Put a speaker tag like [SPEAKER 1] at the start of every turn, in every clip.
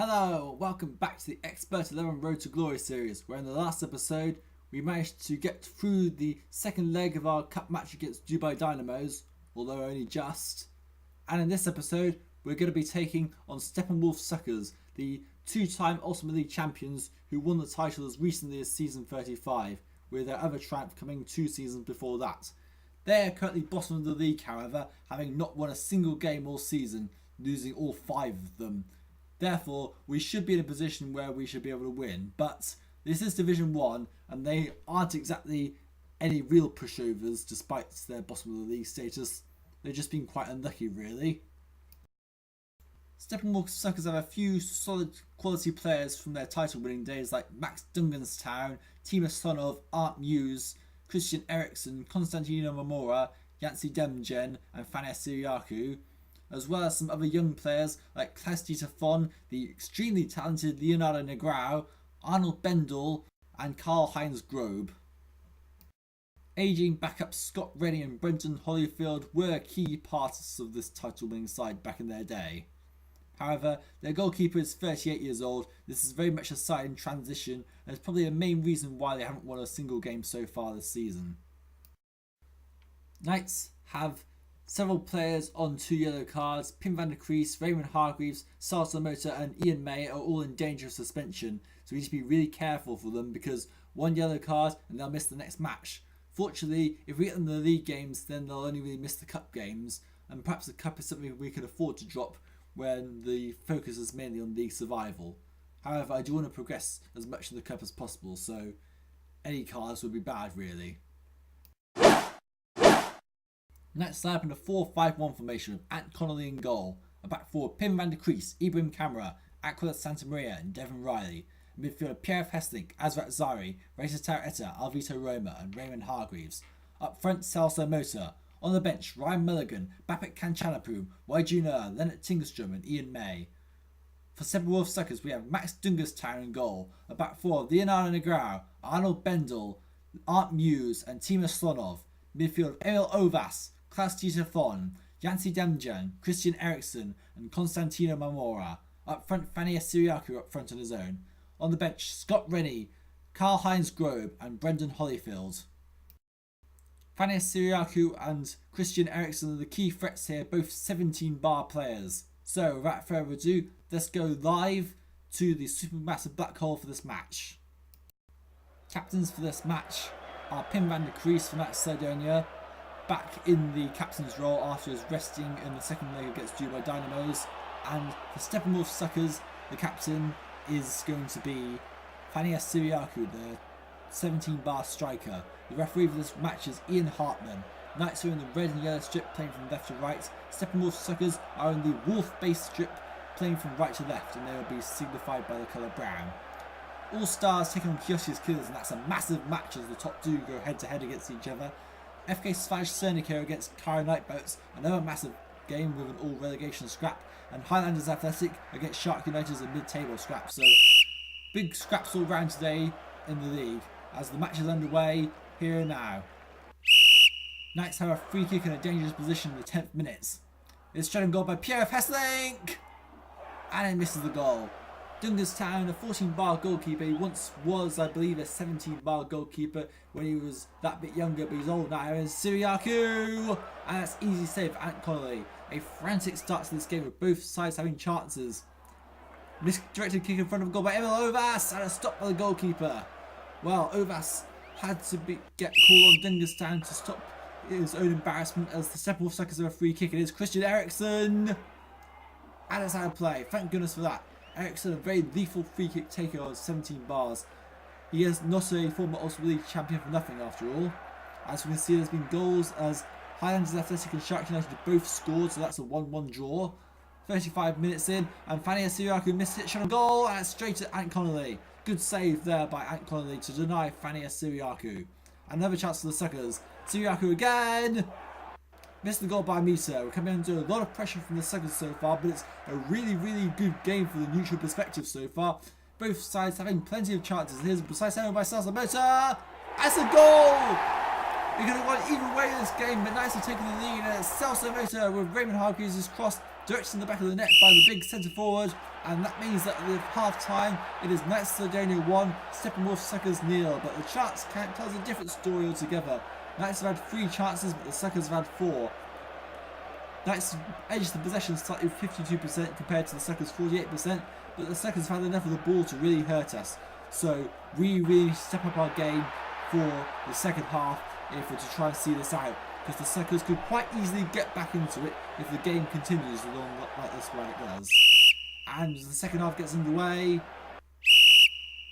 [SPEAKER 1] Hello, welcome back to the Xpert 11 Road to Glory series, where in the last episode we managed to get through the second leg of our cup match against Dubai Dynamos, although only just. And in this episode we're going to be taking on Steppenwolf Suckers, the two-time Ultimate League champions who won the title as recently as season 35, with their other triumph coming 2 seasons before that. They are currently bottom of the league, however, having not won a single game all season, losing all 5 of them. Therefore, we should be in a position where we should be able to win. But this is Division 1 and they aren't exactly any real pushovers despite their bottom of the league status. They've just been quite unlucky, really. Steppenwolf Suckers have a few solid quality players from their title winning days like Max Dunganstown, Timo Slonov, Art Muse, Christian Eriksen, Konstantino Mamora, Yancy Demjen and Fania Siriaku, as well as some other young players like Klaus-Dieter Von, the extremely talented Leonardo Negrão, Arnold Bendel and Karl-Heinz Grobe. Aging backups Scott Rennie and Brendan Holyfield were key parts of this title winning side back in their day. However, their goalkeeper is 38 years old. This is very much a side in transition and is probably a main reason why they haven't won a single game so far this season. Knights have several players on 2 yellow cards. Pim van der Kruis, Raymond Hargreaves, Celso Mota and Ian May are all in danger of suspension, so we need to be really careful for them because 1 yellow card and they'll miss the next match. Fortunately, if we get them in the league games, then they'll only really miss the cup games, and perhaps the cup is something we can afford to drop when the focus is mainly on league survival. However, I do want to progress as much in the cup as possible, so any cards would be bad really. Knights line up in a 4-5-1 formation with Ant Connolly in goal. A back four Pim van der Kruis, Ibrahim Qamara, Aquila Santa Maria and Devin Reilly. Midfielder Pierre Of Hesslink, Azrat Zari, Ray Tataw Eta, Alvito Roma and Raymond Hargreaves. Up front Celso Mota. On the bench Ryan Mulligan, Bapit Kanchanapoom, Y Junior, Leonard Tingstrom and Ian May. For Steppenwolf Suckers we have Max Dunganstown in goal. A back four Leonardo Negrão, Arnold Bendel, Art Muse and Timo Slonov. Midfield Emil Ovas, Klaus-Dieter Von, Yancy Demjen, Christian Eriksen and Konstantino Mamora. Up front Fania Siriaku up front on his own. On the bench Scott Rennie, Karl-Heinz Grobe and Brendan Holyfield. Fania Siriaku and Christian Eriksen are the key threats here, both 17-bar players. So without further ado, let's go live to the supermassive black hole for this match. Captains for this match are Pim van der Kruis from Macedonia, back in the captain's role after his resting in the second leg against Dubai Dynamos, and for Steppenwolf Suckers the captain is going to be Fania Siriaku, the 17-bar striker. The referee for this match is Ian Hartman. Knights are in the red and yellow strip playing from left to right. Steppenwolf Suckers are in the wolf-based strip playing from right to left, and they will be signified by the colour brown. All Stars taking on Kioshi's Killers, and that's a massive match as the top 2 go head to head against each other. FK Svaj Cernico against Kara Nightboats, another massive game with an all relegation scrap, and Highlanders Athletic against Shark United's a mid-table scrap. So big scraps all round today in the league as the match is underway here and now. Knights have a free kick in a dangerous position in the 10th minute. It's shot and goal by Pierre Of Hesslink and it misses the goal. Dunganstown, a 14-bar goalkeeper. He once was, I believe, a 17-bar goalkeeper when he was that bit younger, but he's old now. And Siriaku! And that's easy save for Ant Connolly. A frantic start to this game with both sides having chances. Misdirected kick in front of goal by Emil Ovas and a stop by the goalkeeper. Well, Ovas had to get called on Dunganstown to stop his own embarrassment as the Steppenwolf Suckers have a free kick. It is Christian Eriksen! And it's out of play. Thank goodness for that. Eriksen, a very lethal free kick taker on 17 bars. He is not a former Ultimate League champion for nothing after all. As we can see, there's been goals as Highlanders Athletic and Shark United both scored, so that's a 1-1 draw. 35 minutes in, and Fania Siriaku missed it, shot on goal, and it's straight at Ant Connolly. Good save there by Ant Connolly to deny Fania Siriaku. Another chance for the Suckers. Siriaku again! Missed the goal by Mita. We're coming under a lot of pressure from the Suckers so far, but it's a really, really good game for the neutral perspective so far. Both sides having plenty of chances. Here's a precise handle by Celso Mota. That's a goal! We could have gone either way in this game, but Knights have taken the lead, and it's Celso Mota with Raymond Hargreaves who's crossed directly in the back of the net by the big centre forward, and that means that with half time it is Knights Sardinia 1, Steppenwolf Suckers 0, but the chance count tells a different story altogether. Knights have had 3 chances, but the Suckers have had 4. Knights edged the possession slightly with 52% compared to the Suckers 48%, but the Suckers have had enough of the ball to really hurt us. So we really step up our game for the second half if we're to try and see this out, because the Suckers could quite easily get back into it if the game continues along like this way it does. And as the second half gets underway,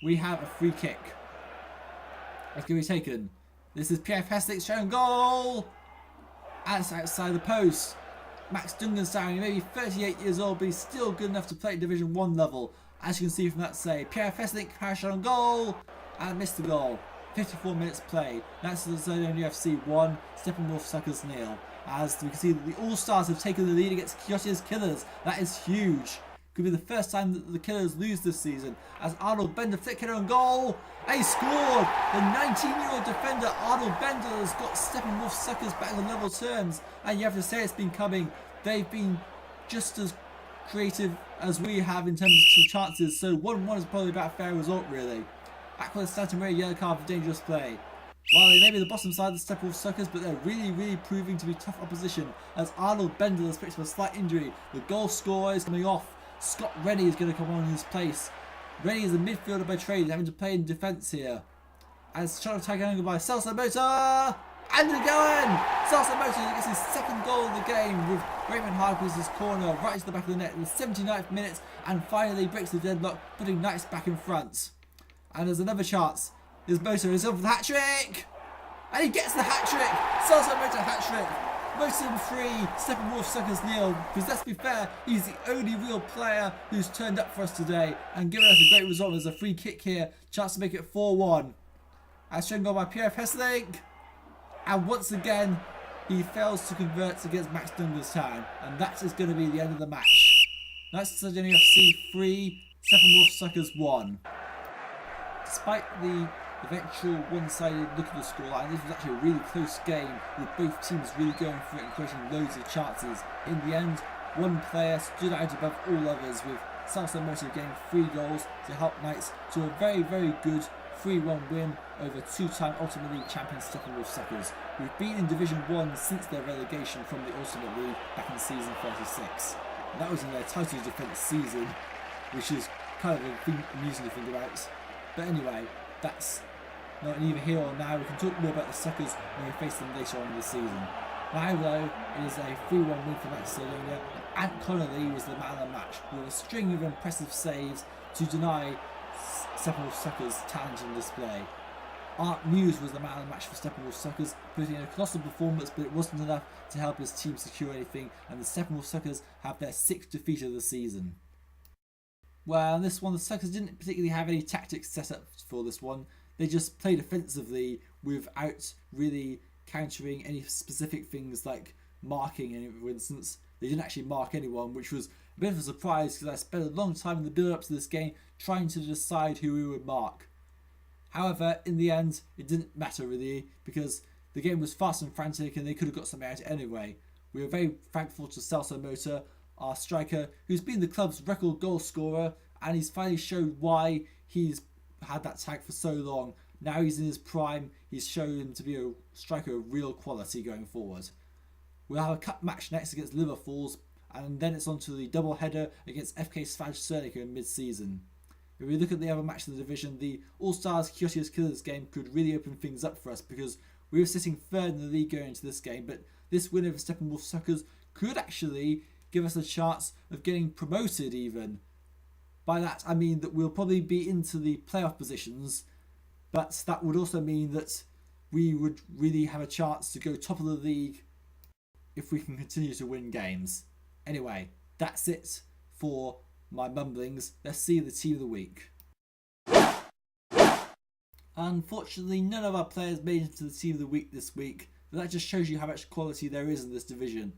[SPEAKER 1] we have a free kick. It's going to be taken. This is Pierre Of Hesslink's showing goal! And it's outside the post. Max Dungenstein, maybe 38 years old, but he's still good enough to play at Division 1 level. As you can see from that save, Pierre Of Hesslink has shot on goal and missed the goal. 54 minutes played. That's the Sardinia FC 1, Steppenwolf Suckers 0. As we can see that the All-Stars have taken the lead against Chiyotia's Killers. That is huge. Could be the first time that the Killers lose this season. As Arnold Bender flicked it on goal. And he scored! The 19-year-old defender Arnold Bender has got Steppenwolf Suckers back on level terms. And you have to say it's been coming. They've been just as creative as we have in terms of chances. So 1-1 is probably about a fair result, really. Aquila Santa Maria yellow card for dangerous play. While they may be the bottom side of the Steppenwolf Suckers, but they're really proving to be tough opposition. As Arnold Bender has picked up a slight injury. The goal scorer is coming off. Scott Rennie is going to come on in his place. Rennie is a midfielder by trade, having to play in defence here. As shot of tag angle by Celso Mota. And they're going! Celso Mota gets his second goal of the game with Raymond Hargreaves' corner right to the back of the net in the 79th minute, and finally breaks the deadlock, putting Knights back in front. And there's another chance. There's Mota is up for the hat-trick! And he gets the hat-trick! Celso Mota hat-trick! Mota 3, Steppenwolf Suckers 0. Because let's be fair, he's the only real player who's turned up for us today and given us a great result. There's a free kick here. Chance to make it 4-1. As shown by Pierre Of Hesslink. And once again, he fails to convert against Max Dungenstein. And that is going to be the end of the match. That's Sardinia FC 3, Steppenwolf Suckers 1. Despite the eventual one-sided look at the scoreline, this was actually a really close game with both teams really going for it and creating loads of chances. In the end, one player stood out above all others, with Celso Mota getting 3 goals to help Knights to a very good 3-1 win over 2-time Ultimate League champion Steppenwolf Suckers, who've been in Division 1 since their relegation from the Ultimate League back in season 36. And that was in their title defence season, which is kind of amusing to think about. But anyway, that's not neither here or now. We can talk more about the Suckers when we face them later on in the season. Now though, it is a 3-1 win for Knights Sardinia, and Ant Connolly was the man of the match with a string of impressive saves to deny Steppenwolf Suckers' talent and display. Art Muse was the man of the match for Steppenwolf Suckers, putting in a colossal performance, but it wasn't enough to help his team secure anything, and the Steppenwolf Suckers have their 6th defeat of the season. Well, in this one, the Suckers didn't particularly have any tactics set up for this one. They just played offensively without really countering any specific things like marking, for instance. They didn't actually mark anyone, which was a bit of a surprise because I spent a long time in the build-up to this game trying to decide who we would mark. However, in the end, it didn't matter really, because the game was fast and frantic and they could have got something out anyway. We were very thankful to Celso Mota, our striker, who's been the club's record goal scorer, and he's finally showed why he's had that tag for so long. Now he's in his prime, he's shown him to be a striker of real quality going forward. We'll have a cup match next against Liverpool's, and then it's on to the double header against FK Svaj Cernica in mid-season. If we look at the other match of the division, the All-Stars Chiyotia's Killers game could really open things up for us, because we were sitting third in the league going into this game, but this win over Steppenwolf Suckers could actually give us a chance of getting promoted even. By that I mean that we'll probably be into the playoff positions, but that would also mean that we would really have a chance to go top of the league if we can continue to win games. Anyway, that's it for my mumblings. Let's see the team of the week. Unfortunately, none of our players made it to the team of the week this week, but that just shows you how much quality there is in this division.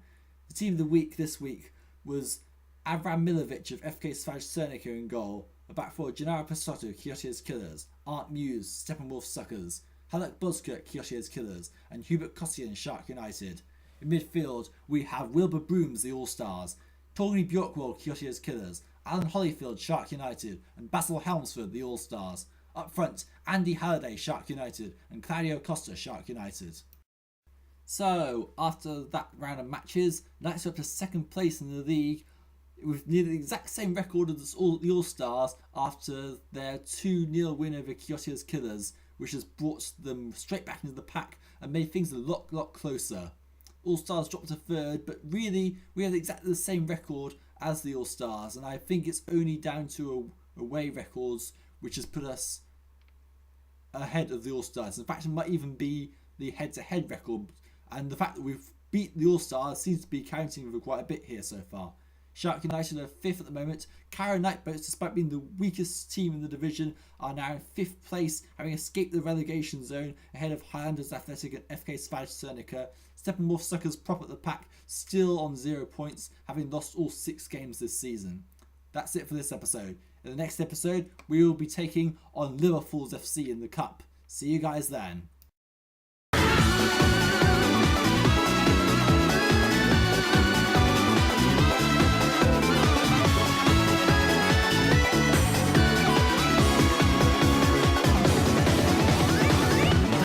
[SPEAKER 1] The team of the week this week was Avram Milovic of FK Svaj Cernica in goal, a back four Gennaro Pasotto, Chiyotia's Killers, Art Muse, Steppenwolf Suckers, Haluk Buzzkurt Kyoshi's Killers, and Hubert Kossian Shark United. In midfield, we have Wilbur Brooms the All-Stars, Torgny Bjorkwold Kyoshi's Killers, Alan Holyfield Shark United, and Basil Helmsford the All-Stars. Up front, Andy Halliday Shark United, and Claudio Costa Shark United. So, after that round of matches, Knights are up to second place in the league, with nearly the exact same record as the All-Stars after their 2-0 win over Kyoshi's Killers, which has brought them straight back into the pack and made things a lot closer. All-Stars dropped to third, but really we have exactly the same record as the All-Stars, and I think it's only down to away records which has put us ahead of the All-Stars. In fact, it might even be the head-to-head record, and the fact that we've beat the All-Stars seems to be counting for quite a bit here so far. Shark United are 5th at the moment. Carrow Nightboats, despite being the weakest team in the division, are now in 5th place, having escaped the relegation zone ahead of Highlanders Athletic and FK Svaj Cernica. Steppenwolf Suckers prop at the pack, still on 0 points, having lost all 6 games this season. That's it for this episode. In the next episode, we will be taking on Liverpool's FC in the Cup. See you guys then.